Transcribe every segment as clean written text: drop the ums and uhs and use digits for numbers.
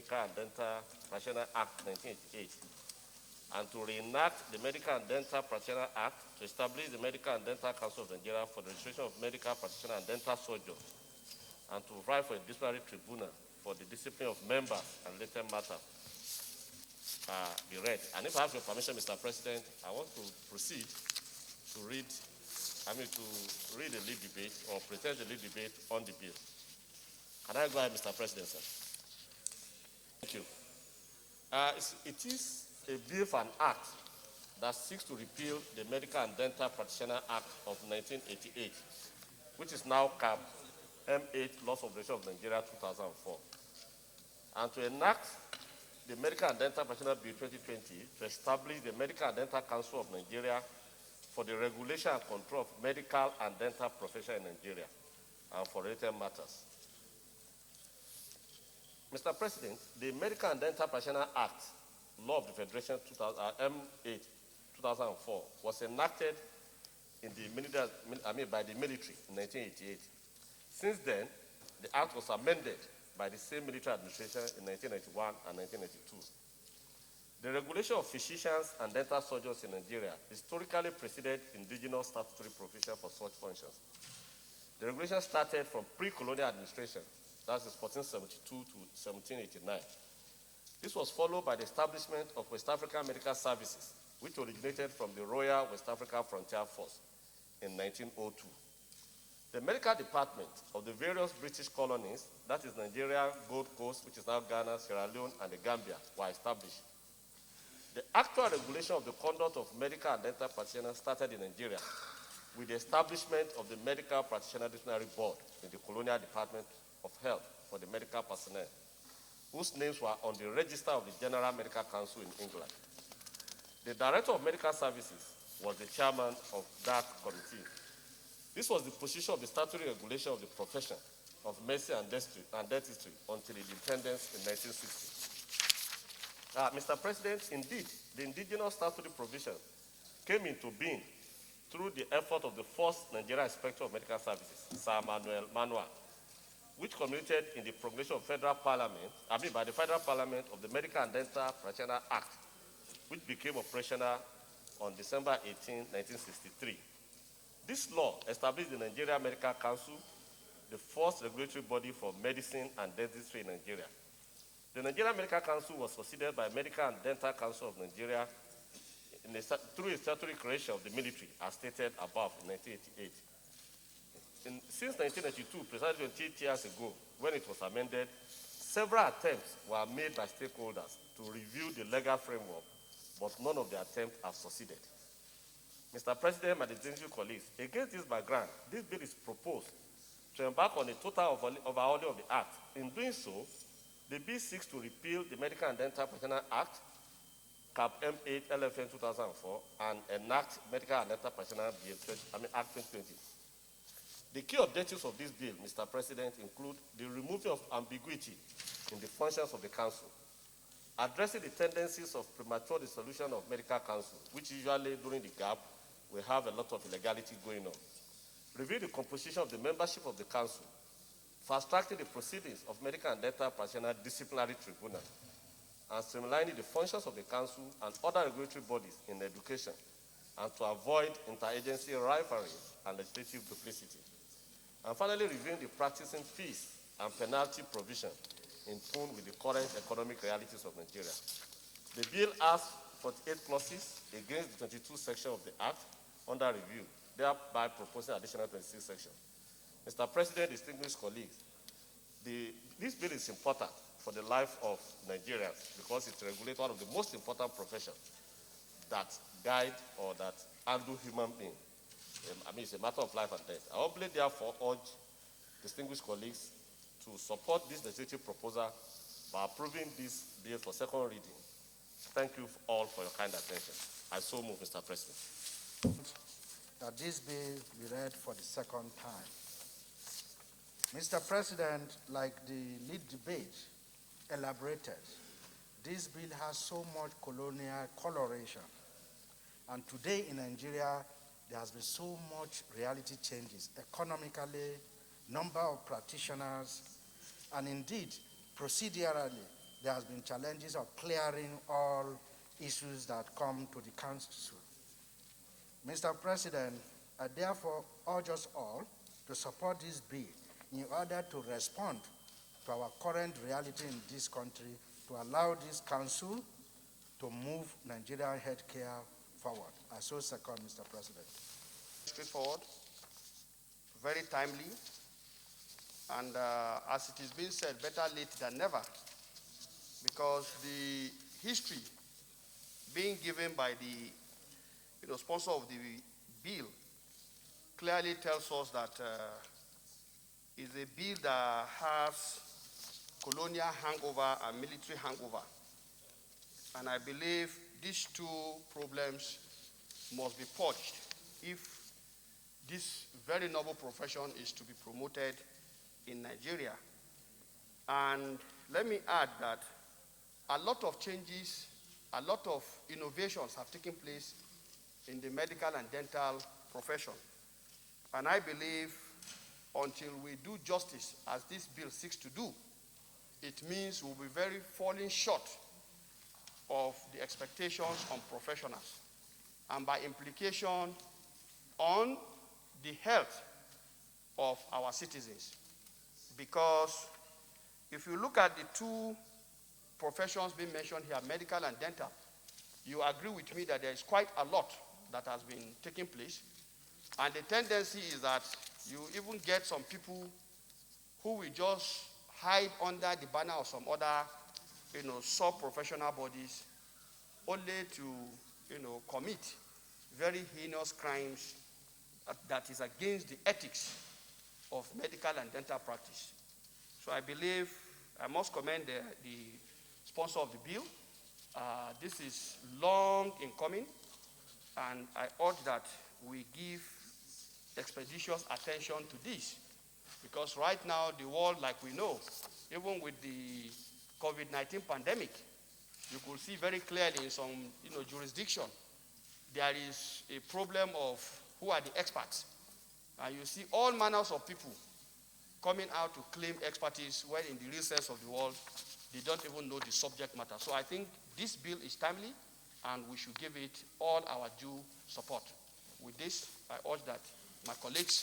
Medical and Dental Practitioner Act 1988, and to reenact the Medical and Dental Practitioner Act to establish the Medical and Dental Council of Nigeria for the registration of medical practitioners and dental surgeons, and to provide for a disciplinary tribunal for the discipline of members and related matters be read. And if I have your permission, Mr. President, I want to proceed to read the lead debate or present the lead debate on the bill. Can I go ahead, Mr. President, sir? Thank you. It is a bill for an act that seeks to repeal the Medical and Dental Practitioner Act of 1988, which is now CAP M8 Laws of the Nation of Nigeria 2004, and to enact the Medical and Dental Practitioner Bill 2020 to establish the Medical and Dental Council of Nigeria for the regulation and control of medical and dental profession in Nigeria and for related matters. Mr. President, the Medical and Dental Practitioner Act, Law of the Federation M8 2004, was enacted in by the military in 1988. Since then, the act was amended by the same military administration in 1991 and 1992. The regulation of physicians and dental surgeons in Nigeria historically preceded indigenous statutory provision for such functions. The regulation started from pre-colonial administration, that is 1472 to 1789. This was followed by the establishment of West African Medical Services, which originated from the Royal West African Frontier Force in 1902. The medical department of the various British colonies, that is Nigeria, Gold Coast, which is now Ghana, Sierra Leone, and the Gambia, were established. The actual regulation of the conduct of medical and dental practitioners started in Nigeria with the establishment of the Medical Practitioner Disciplinary Board in the Colonial Department of Health for the medical personnel, whose names were on the register of the General Medical Council in England. The Director of Medical Services was the chairman of that committee. This was the position of the statutory regulation of the profession of medicine and dentistry until its independence in 1960. Mr. President, indeed, the indigenous statutory provision came into being through the effort of the first Nigerian Inspector of Medical Services, Sir Manuel, which culminated in the promulgation of by the Federal Parliament of the Medical and Dental Practitioner Act, which became operational on December 18, 1963. This law established the Nigeria Medical Council, the first regulatory body for medicine and dentistry in Nigeria. The Nigeria Medical Council was succeeded by Medical and Dental Council of Nigeria through a statutory creation of the military, as stated above in 1988. Since 1992, precisely 28 years ago, when it was amended, several attempts were made by stakeholders to review the legal framework, but none of the attempts have succeeded. Mr. President, my distinguished colleagues, against this background, this bill is proposed to embark on a total overhauling of the Act. In doing so, the bill seeks to repeal the Medical and Dental Practitioner Act, CAP M8 LFN 2004, and enact Medical and Dental Practitioner Act 2020. The key objectives of this bill, Mr. President, include the removal of ambiguity in the functions of the Council, addressing the tendencies of premature dissolution of medical council, which usually during the gap will have a lot of illegality going on, review the composition of the membership of the Council, fast-tracking the proceedings of Medical and Dental Practitioner Disciplinary Tribunal, and streamlining the functions of the Council and other regulatory bodies in education, and to avoid interagency rivalry and legislative duplicity. And finally, reviewing the practicing fees and penalty provision in tune with the current economic realities of Nigeria. The bill has 48 clauses against the 22 sections of the Act under review, thereby proposing additional 26 sections. Mr. President, distinguished colleagues, this bill is important for the life of Nigerians because it regulates one of the most important professions that guide or that handle human beings. It's a matter of life and death. I humbly therefore urge distinguished colleagues to support this legislative proposal by approving this bill for second reading. Thank you all for your kind attention. I so move, Mr. President. That this bill be read for the second time. Mr. President, like the lead debate elaborated, this bill has so much colonial coloration. And today in Nigeria, there has been so much reality changes, economically, number of practitioners, and indeed, procedurally, there has been challenges of clearing all issues that come to the council. Mr. President, I therefore urge us all to support this bill in order to respond to our current reality in this country, to allow this council to move Nigerian healthcare forward. I so second, Mr. President. Straightforward, very timely, and as it is being said, better late than never, because the history being given by the sponsor of the bill clearly tells us that it's a bill that has colonial hangover and military hangover. And I believe these two problems must be purged if this very noble profession is to be promoted in Nigeria. And let me add that a lot of changes, a lot of innovations have taken place in the medical and dental profession. And I believe until we do justice, as this bill seeks to do, it means we'll be very falling short of the expectations on professionals, and by implication on the health of our citizens. Because if you look at the two professions being mentioned here, medical and dental, you agree with me that there is quite a lot that has been taking place. And the tendency is that you even get some people who will just hide under the banner of some other, sub-professional bodies, only to, commit very heinous crimes that is against the ethics of medical and dental practice. So I believe I must commend the sponsor of the bill. This is long in coming, and I urge that we give expeditious attention to this, because right now the world, like we know, even with the COVID-19 pandemic, you could see very clearly in some jurisdiction, there is a problem of who are the experts. And you see all manners of people coming out to claim expertise when in the real sense of the word, they don't even know the subject matter. So I think this bill is timely, and we should give it all our due support. With this, I urge that my colleagues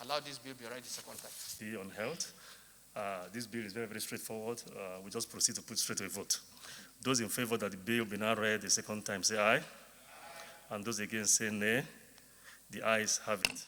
allow this bill be read the second time. On health, this bill is very, very straightforward. We just proceed to put straight to a vote. Those in favor that the bill be now read the second time say aye. And those against say nay. The ayes have it.